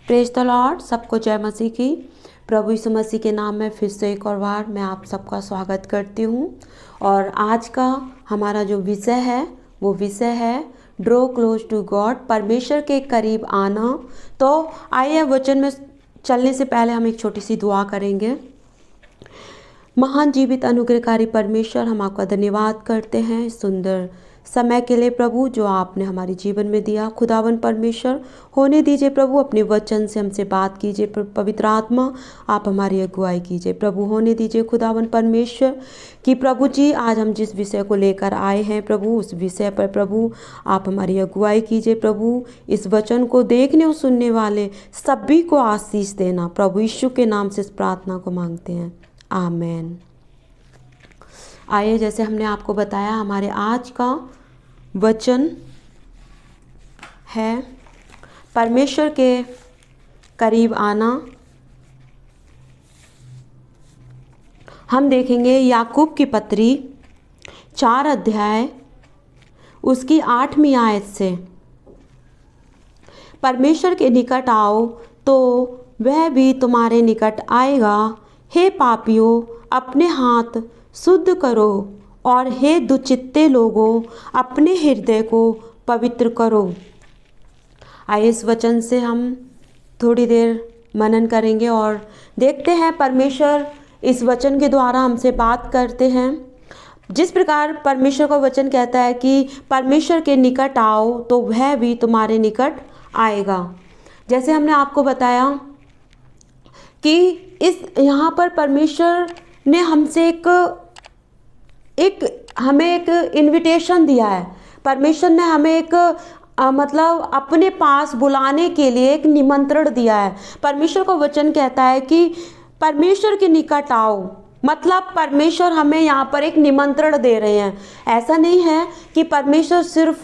Praise the Lord. सबको जय मसीह की। प्रभु यीशु मसीह के नाम में फिर से एक और बार मैं आप सबका स्वागत करती हूँ। और आज का हमारा जो विषय है वो विषय है ड्रो क्लोज टू गॉड, परमेश्वर के करीब आना। तो आइए वचन में चलने से पहले हम एक छोटी सी दुआ करेंगे। महान जीवित अनुग्रहकारी परमेश्वर, हम आपका धन्यवाद करते हैं सुंदर समय के लिए प्रभु जो आपने हमारे जीवन में दिया। खुदावन परमेश्वर, होने दीजिए प्रभु, अपने वचन से हमसे बात कीजिए। पवित्र आत्मा आप हमारी अगुवाई कीजिए प्रभु। होने दीजिए खुदावन परमेश्वर कि प्रभु जी आज हम जिस विषय को लेकर आए हैं प्रभु, उस विषय पर प्रभु आप हमारी अगुवाई कीजिए प्रभु। इस वचन को देखने और सुनने वाले सभी को आशीष देना प्रभु। यीशु के नाम से इस प्रार्थना को मांगते हैं, आमेन। आइए, जैसे हमने आपको बताया, हमारे आज का वचन है परमेश्वर के करीब आना। हम देखेंगे याकूब की पत्री 4 अध्याय उसकी 8वीं आयत से, परमेश्वर के निकट आओ तो वह भी तुम्हारे निकट आएगा। हे पापियों, अपने हाथ शुद्ध करो, और हे दुचित्ते लोगों, अपने हृदय को पवित्र करो। आइए इस वचन से हम थोड़ी देर मनन करेंगे और देखते हैं परमेश्वर इस वचन के द्वारा हमसे बात करते हैं। जिस प्रकार परमेश्वर का वचन कहता है कि परमेश्वर के निकट आओ तो वह भी तुम्हारे निकट आएगा। जैसे हमने आपको बताया कि इस यहाँ पर परमेश्वर ने हमसे हमें एक इनविटेशन दिया है। परमेश्वर ने हमें एक मतलब अपने पास बुलाने के लिए एक निमंत्रण दिया है। परमेश्वर का वचन कहता है कि परमेश्वर के निकट आओ, मतलब परमेश्वर हमें यहाँ पर एक निमंत्रण दे रहे हैं। ऐसा नहीं है कि परमेश्वर सिर्फ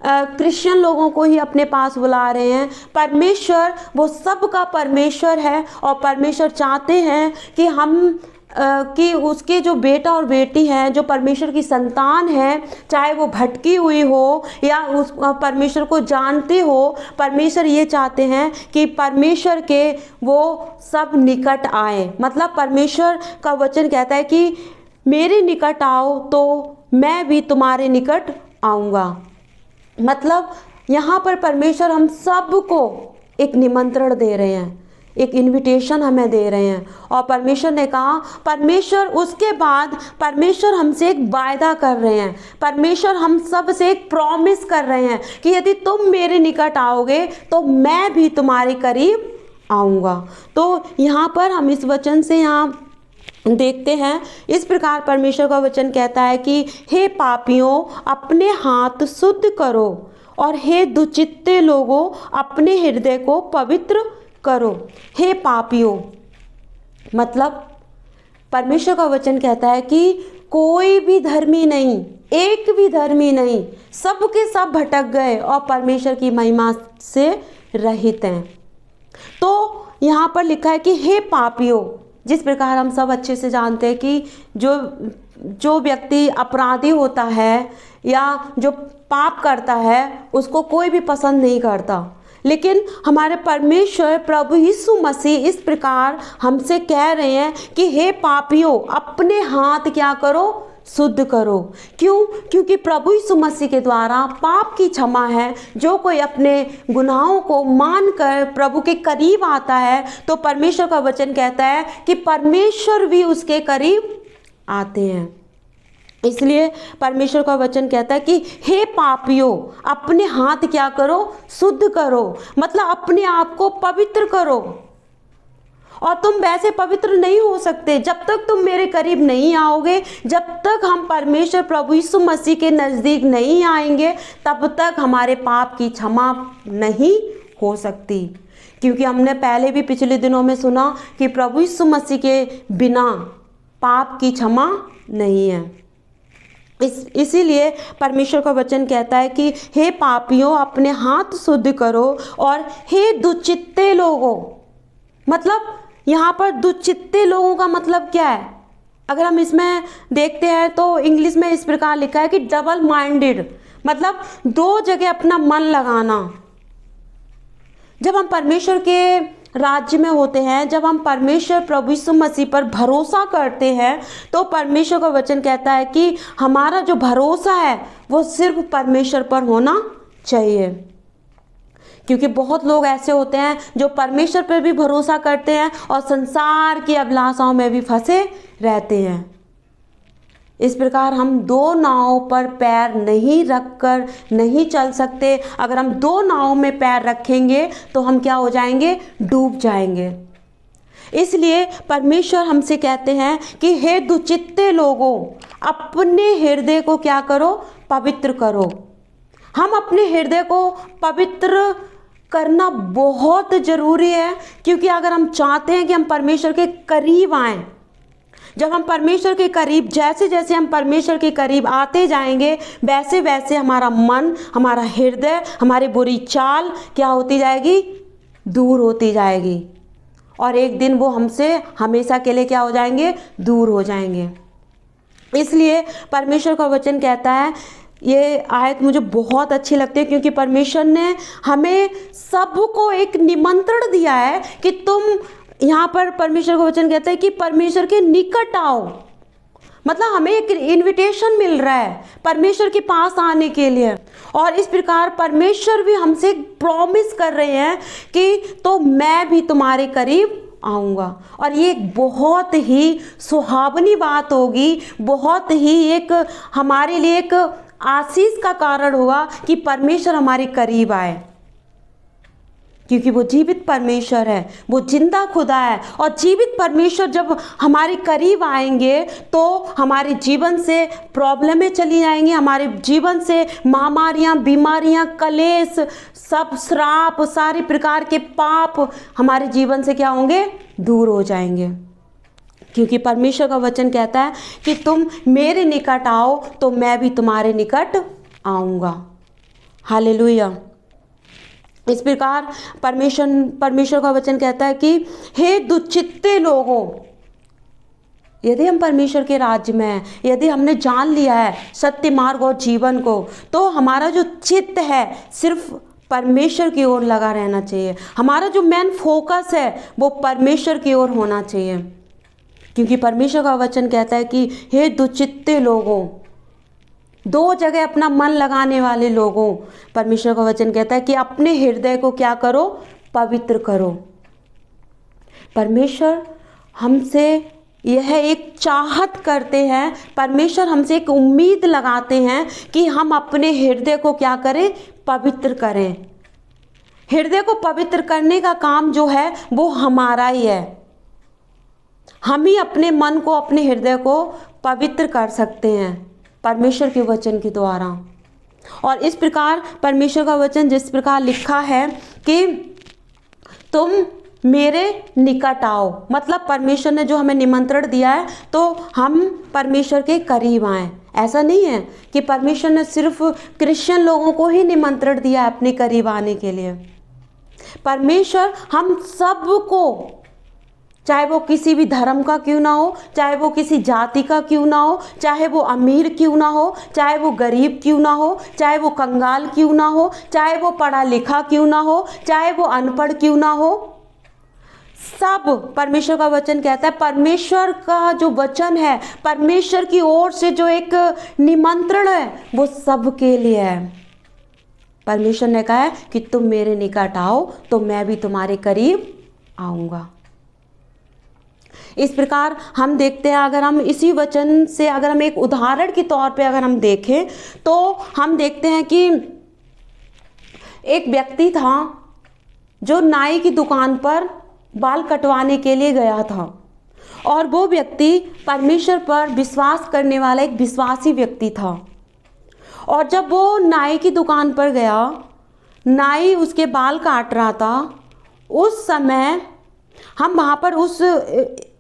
क्रिश्चियन लोगों को ही अपने पास बुला रहे हैं। परमेश्वर वो सब का परमेश्वर है और परमेश्वर चाहते हैं कि हम कि उसके जो बेटा और बेटी हैं, जो परमेश्वर की संतान है, चाहे वो भटकी हुई हो या उस परमेश्वर को जानते हो, परमेश्वर ये चाहते हैं कि परमेश्वर के वो सब निकट आए। मतलब परमेश्वर का वचन कहता है कि मेरे निकट आओ तो मैं भी तुम्हारे निकट आऊँगा। मतलब यहाँ पर परमेश्वर हम सबको एक निमंत्रण दे रहे हैं, एक इनविटेशन हमें दे रहे हैं। और परमेश्वर ने कहा, परमेश्वर उसके बाद परमेश्वर हमसे एक वायदा कर रहे हैं। परमेश्वर हम सब से एक प्रॉमिस कर रहे हैं कि यदि तुम मेरे निकट आओगे तो मैं भी तुम्हारे करीब आऊँगा। तो यहाँ पर हम इस वचन से यहाँ देखते हैं, इस प्रकार परमेश्वर का वचन कहता है कि हे पापियों, अपने हाथ शुद्ध करो, और हे दुचित्ते लोगों, अपने हृदय को पवित्र करो। हे पापियों, मतलब परमेश्वर का वचन कहता है कि कोई भी धर्मी नहीं, एक भी धर्मी नहीं, सब के सब भटक गए और परमेश्वर की महिमा से रहित हैं। तो यहाँ पर लिखा है कि हे पापियों, जिस प्रकार हम सब अच्छे से जानते हैं कि जो व्यक्ति अपराधी होता है या जो पाप करता है उसको कोई भी पसंद नहीं करता। लेकिन हमारे परमेश्वर प्रभु यीशु मसीह इस प्रकार हमसे कह रहे हैं कि हे पापियों, अपने हाथ क्या करो, शुद्ध करो। क्यों? क्योंकि प्रभु यीशु मसीह के द्वारा पाप की क्षमा है। जो कोई अपने गुनाहों को मानकर प्रभु के करीब आता है तो परमेश्वर का वचन कहता है कि परमेश्वर भी उसके करीब आते हैं। इसलिए परमेश्वर का वचन कहता है कि हे पापियों, अपने हाथ क्या करो, शुद्ध करो, मतलब अपने आप को पवित्र करो। और तुम वैसे पवित्र नहीं हो सकते जब तक तुम मेरे करीब नहीं आओगे। जब तक हम परमेश्वर प्रभु यीशु मसीह के नज़दीक नहीं आएंगे तब तक हमारे पाप की क्षमा नहीं हो सकती। क्योंकि हमने पहले भी पिछले दिनों में सुना कि प्रभु यीशु मसीह के बिना पाप की क्षमा नहीं है। इसीलिए परमेश्वर का वचन कहता है कि हे पापियों, अपने हाथ शुद्ध करो, और हे दुचित्ते लोगों, मतलब यहाँ पर दुचित्ते लोगों का मतलब क्या है? अगर हम इसमें देखते हैं तो इंग्लिश में इस प्रकार लिखा है कि डबल माइंडेड, मतलब दो जगह अपना मन लगाना। जब हम परमेश्वर के राज्य में होते हैं, जब हम परमेश्वर प्रभु यीशु मसीह पर भरोसा करते हैं, तो परमेश्वर का वचन कहता है कि हमारा जो भरोसा है वो सिर्फ परमेश्वर पर होना चाहिए। क्योंकि बहुत लोग ऐसे होते हैं जो परमेश्वर पर भी भरोसा करते हैं और संसार की अभिलाषाओं में भी फंसे रहते हैं। इस प्रकार हम दो नावों पर पैर नहीं रखकर नहीं चल सकते। अगर हम दो नावों में पैर रखेंगे तो हम क्या हो जाएंगे? डूब जाएंगे। इसलिए परमेश्वर हमसे कहते हैं कि हे दुचित्ते लोगों, अपने हृदय को क्या करो? पवित्र करो। हम अपने हृदय को पवित्र करना बहुत ज़रूरी है, क्योंकि अगर हम चाहते हैं कि हम परमेश्वर के करीब आएं, जब हम परमेश्वर के करीब, जैसे जैसे हम परमेश्वर के करीब आते जाएंगे, वैसे वैसे हमारा मन, हमारा हृदय, हमारी बुरी चाल क्या होती जाएगी? दूर होती जाएगी। और एक दिन वो हमसे हमेशा के लिए क्या हो जाएंगे? दूर हो जाएंगे। इसलिए परमेश्वर का वचन कहता है, ये आयत मुझे बहुत अच्छी लगती है, क्योंकि परमेश्वर ने हमें सबको एक निमंत्रण दिया है कि तुम, यहाँ पर परमेश्वर का वचन कहता है कि परमेश्वर के निकट आओ। मतलब हमें एक इनविटेशन मिल रहा है परमेश्वर के पास आने के लिए। और इस प्रकार परमेश्वर भी हमसे एक प्रॉमिस कर रहे हैं कि तो मैं भी तुम्हारे करीब आऊँगा। और ये एक बहुत ही सुहावनी बात होगी, बहुत ही एक हमारे लिए एक आशीष का कारण होगा कि परमेश्वर हमारे करीब आए, क्योंकि वो जीवित परमेश्वर है, वो जिंदा खुदा है। और जीवित परमेश्वर जब हमारे करीब आएंगे तो हमारे जीवन से प्रॉब्लमें चली जाएंगी, हमारे जीवन से महामारियां, बीमारियां, कलेश, सब श्राप, सारे प्रकार के पाप हमारे जीवन से क्या होंगे? दूर हो जाएंगे। क्योंकि परमेश्वर का वचन कहता है कि तुम मेरे निकट आओ तो मैं भी तुम्हारे निकट आऊँगा। हालेलुया। इस प्रकार परमेश्वर का वचन कहता है कि हे दुचित्ते लोगों, यदि हम परमेश्वर के राज्य में हैं, यदि हमने जान लिया है सत्य मार्ग और जीवन को, तो हमारा जो चित्त है सिर्फ परमेश्वर की ओर लगा रहना चाहिए। हमारा जो मेन फोकस है वो परमेश्वर की ओर होना चाहिए। क्योंकि परमेश्वर का वचन कहता है कि हे दुचित्ते लोगों, दो जगह अपना मन लगाने वाले लोगों, परमेश्वर का वचन कहता है कि अपने हृदय को क्या करो? पवित्र करो। परमेश्वर हमसे यह एक चाहत करते हैं, परमेश्वर हमसे एक उम्मीद लगाते हैं कि हम अपने हृदय को क्या करें? पवित्र करें। हृदय को पवित्र करने का काम जो है वो हमारा ही है। हम ही अपने मन को, अपने हृदय को पवित्र कर सकते हैं परमेश्वर के वचन के द्वारा। और इस प्रकार परमेश्वर का वचन जिस प्रकार लिखा है कि तुम मेरे निकट आओ, मतलब परमेश्वर ने जो हमें निमंत्रण दिया है तो हम परमेश्वर के करीब आएं। ऐसा नहीं है कि परमेश्वर ने सिर्फ क्रिश्चियन लोगों को ही निमंत्रण दिया है अपने करीब आने के लिए। परमेश्वर हम सबको, चाहे वो किसी भी धर्म का क्यों ना हो, चाहे वो किसी जाति का क्यों ना हो, चाहे वो अमीर क्यों ना हो, चाहे वो गरीब क्यों ना हो, चाहे वो कंगाल क्यों ना हो, चाहे वो पढ़ा लिखा क्यों ना हो, चाहे वो अनपढ़ क्यों ना हो, सब परमेश्वर का वचन कहता है, परमेश्वर का जो वचन है, परमेश्वर की ओर से जो एक निमंत्रण है वो सबके लिए है। परमेश्वर ने कहा है कि तुम मेरे निकट आओ तो मैं भी तुम्हारे करीब आऊँगा। इस प्रकार हम देखते हैं, अगर हम इसी वचन से अगर हम एक उदाहरण के तौर पे अगर हम देखें तो हम देखते हैं कि एक व्यक्ति था जो नाई की दुकान पर बाल कटवाने के लिए गया था। और वो व्यक्ति परमेश्वर पर विश्वास करने वाला एक विश्वासी व्यक्ति था। और जब वो नाई की दुकान पर गया, नाई उसके बाल काट रहा था, उस समय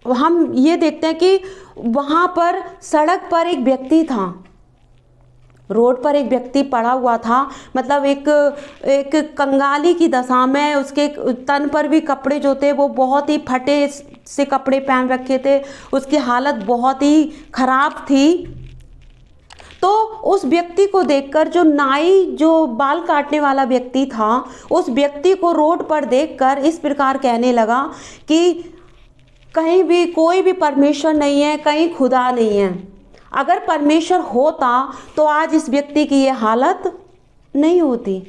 हम ये देखते हैं कि वहाँ पर सड़क पर एक व्यक्ति था, रोड पर एक व्यक्ति पड़ा हुआ था, मतलब एक कंगाली की दशा में, उसके तन पर भी कपड़े जो थे वो बहुत ही फटे से कपड़े पहन रखे थे, उसकी हालत बहुत ही खराब थी। तो उस व्यक्ति को देखकर जो नाई, जो बाल काटने वाला व्यक्ति था, उस व्यक्ति को रोड पर देखकर इस प्रकार कहने लगा कि कहीं भी कोई भी परमेश्वर नहीं है, कहीं खुदा नहीं है। अगर परमेश्वर होता तो आज इस व्यक्ति की ये हालत नहीं होती।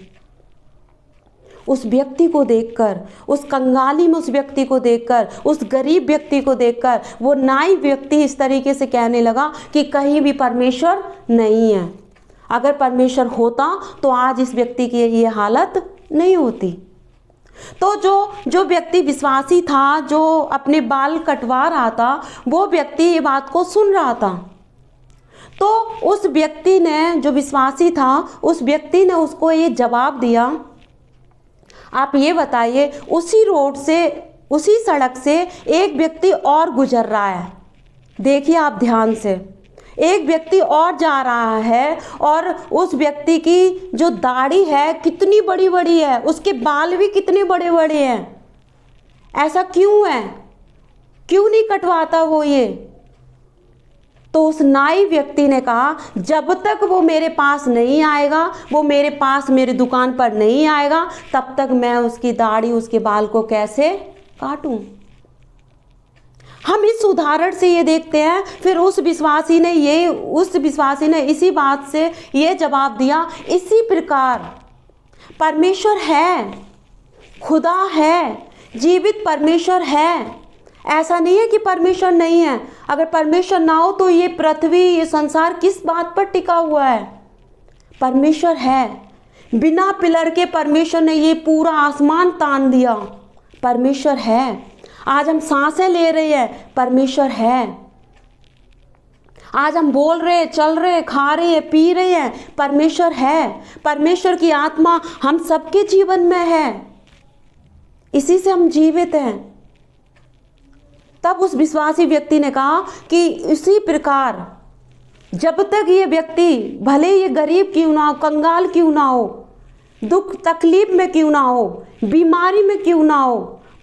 उस व्यक्ति को देखकर, उस कंगाली में उस व्यक्ति को देखकर, उस गरीब व्यक्ति को देखकर वो नाई व्यक्ति इस तरीके से कहने लगा कि कहीं भी परमेश्वर नहीं है। अगर परमेश्वर होता तो आज इस व्यक्ति की ये हालत नहीं होती। तो जो व्यक्ति विश्वासी था, जो अपने बाल कटवा रहा था, वो व्यक्ति ये बात को सुन रहा था। तो उस व्यक्ति ने, जो विश्वासी था, उस व्यक्ति ने उसको ये जवाब दिया, आप ये बताइए, उसी रोड से, उसी सड़क से एक व्यक्ति और गुजर रहा है। देखिए आप ध्यान से, एक व्यक्ति और जा रहा है और उस व्यक्ति की जो दाढ़ी है कितनी बड़ी बड़ी है, उसके बाल भी कितने बड़े बड़े हैं। ऐसा क्यों है? क्यों नहीं कटवाता वो ये? तो उस नाई व्यक्ति ने कहा, जब तक वो मेरे पास नहीं आएगा, वो मेरे पास, मेरी दुकान पर नहीं आएगा, तब तक मैं उसकी दाढ़ी, उसके बाल को कैसे काटूं। हम इस उदाहरण से ये देखते हैं, फिर उस विश्वासी ने इसी बात से ये जवाब दिया, इसी प्रकार परमेश्वर है, खुदा है, जीवित परमेश्वर है। ऐसा नहीं है कि परमेश्वर नहीं है। अगर परमेश्वर ना हो तो ये पृथ्वी, ये संसार किस बात पर टिका हुआ है? परमेश्वर है। बिना पिलर के परमेश्वर ने ये पूरा आसमान तान दिया। परमेश्वर है। आज हम सांसें ले रहे हैं, परमेश्वर है। आज हम बोल रहे हैं, चल रहे हैं, खा रहे हैं, पी रहे हैं, परमेश्वर है। परमेश्वर की आत्मा हम सबके जीवन में है, इसी से हम जीवित हैं। तब उस विश्वासी व्यक्ति ने कहा कि इसी प्रकार जब तक ये व्यक्ति, भले ये गरीब क्यों ना हो, कंगाल क्यों ना हो, दुख तकलीफ में क्यों ना हो, बीमारी में क्यों ना हो,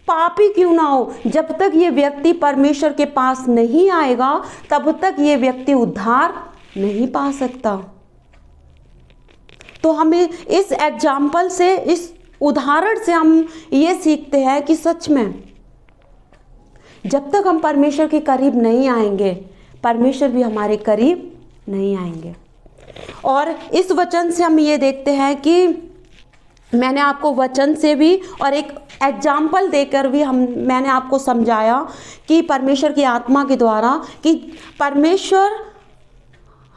पापी क्यों ना हो, जब तक ये व्यक्ति परमेश्वर के पास नहीं आएगा, तब तक ये व्यक्ति उद्धार नहीं पा सकता। तो हमें इस एग्जाम्पल से, इस उदाहरण से हम ये सीखते हैं कि सच में जब तक हम परमेश्वर के करीब नहीं आएंगे, परमेश्वर भी हमारे करीब नहीं आएंगे। और इस वचन से हम ये देखते हैं कि मैंने आपको वचन से भी और एक एग्जाम्पल देकर भी मैंने आपको समझाया कि परमेश्वर की आत्मा के द्वारा कि परमेश्वर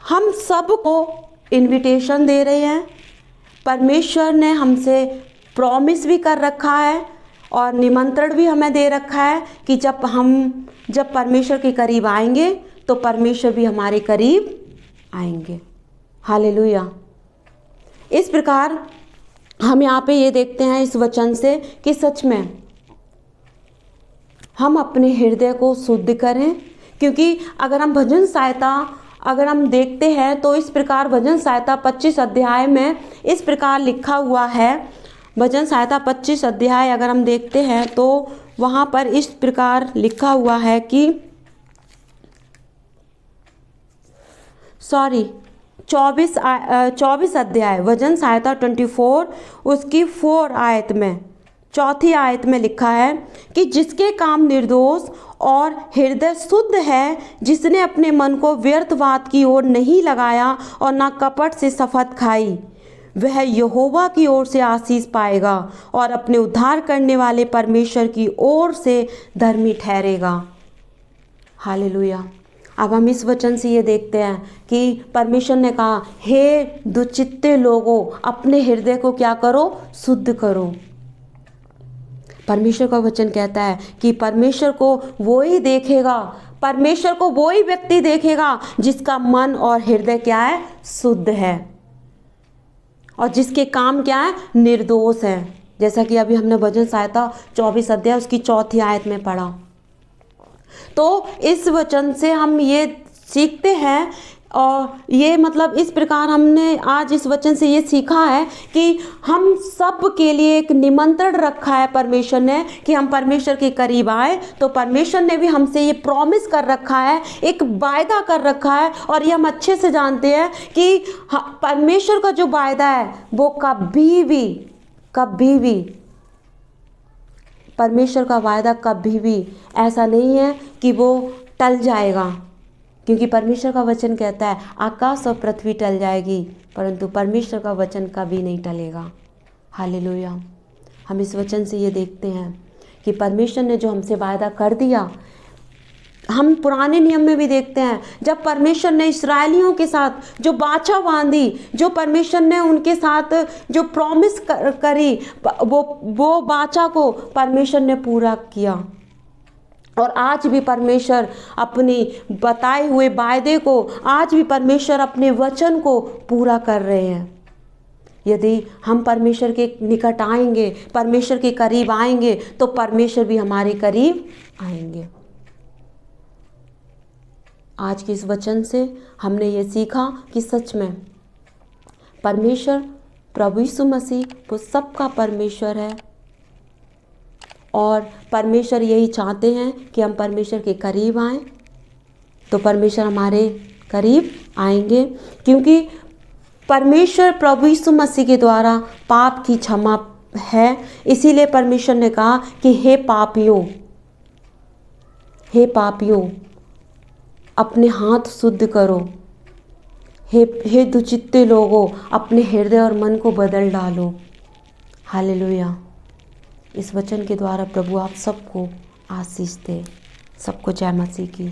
हम सब को इनविटेशन दे रहे हैं। परमेश्वर ने हमसे प्रॉमिस भी कर रखा है और निमंत्रण भी हमें दे रखा है कि जब परमेश्वर के करीब आएंगे तो परमेश्वर भी हमारे करीब आएंगे। हालेलुया। इस प्रकार हम यहाँ पे ये देखते हैं इस वचन से कि सच में हम अपने हृदय को शुद्ध करें, क्योंकि अगर हम भजन सहायता अगर हम देखते हैं तो इस प्रकार भजन सहायता 25 अध्याय में इस प्रकार लिखा हुआ है। भजन सहायता 25 अध्याय अगर हम देखते हैं तो वहाँ पर इस प्रकार लिखा हुआ है कि 24 अध्याय भजन सहायता 24 उसकी 4 आयत में, चौथी आयत में लिखा है कि जिसके काम निर्दोष और हृदय शुद्ध है, जिसने अपने मन को व्यर्थ बात की ओर नहीं लगाया और ना कपट से शपथ खाई, वह यहोवा की ओर से आशीष पाएगा और अपने उद्धार करने वाले परमेश्वर की ओर से धर्मी ठहरेगा। हालेलुया। अब हम इस वचन से ये देखते हैं कि परमेश्वर ने कहा, हे दुचित्ते लोगों, अपने हृदय को क्या करो? शुद्ध करो। परमेश्वर का वचन कहता है कि परमेश्वर को वो ही देखेगा, परमेश्वर को वो ही व्यक्ति देखेगा जिसका मन और हृदय क्या है? शुद्ध है, और जिसके काम क्या है? निर्दोष है। जैसा कि अभी हमने भजन सहायता 24 अध्याय उसकी 4 आयत में पढ़ा। तो इस वचन से हम ये सीखते हैं और ये मतलब इस प्रकार हमने आज इस वचन से ये सीखा है कि हम सब के लिए एक निमंत्रण रखा है परमेश्वर ने कि हम परमेश्वर के करीब आए। तो परमेश्वर ने भी हमसे ये प्रॉमिस कर रखा है, एक वायदा कर रखा है, और ये हम अच्छे से जानते हैं कि परमेश्वर का जो वायदा है वो कभी भी परमेश्वर का वायदा कभी भी ऐसा नहीं है कि वो टल जाएगा, क्योंकि परमेश्वर का वचन कहता है आकाश और पृथ्वी टल जाएगी परंतु परमेश्वर का वचन कभी नहीं टलेगा। हालेलुया। हम इस वचन से ये देखते हैं कि परमेश्वर ने जो हमसे वायदा कर दिया, हम पुराने नियम में भी देखते हैं जब परमेश्वर ने इस्राएलियों के साथ जो बाचा बांधी, जो परमेश्वर ने उनके साथ जो प्रॉमिस करी, वो बाचा को परमेश्वर ने पूरा किया। और आज भी परमेश्वर अपनी बताए हुए वायदे को, आज भी परमेश्वर अपने वचन को पूरा कर रहे हैं। यदि हम परमेश्वर के निकट आएंगे, परमेश्वर के करीब आएंगे, तो परमेश्वर भी हमारे करीब आएंगे। आज के इस वचन से हमने ये सीखा कि सच में परमेश्वर प्रभु यीशु मसीह वो सबका परमेश्वर है, और परमेश्वर यही चाहते हैं कि हम परमेश्वर के करीब आएं। तो परमेश्वर हमारे करीब आएंगे, क्योंकि परमेश्वर प्रभु यीशु मसीह के द्वारा पाप की क्षमा है। इसीलिए परमेश्वर ने कहा कि हे पापियों अपने हाथ शुद्ध करो, हे दुचित्ते लोगों अपने हृदय और मन को बदल डालो। हालेलुया। इस वचन के द्वारा प्रभु आप सबको आशीष दे। सबको जय मसीह की।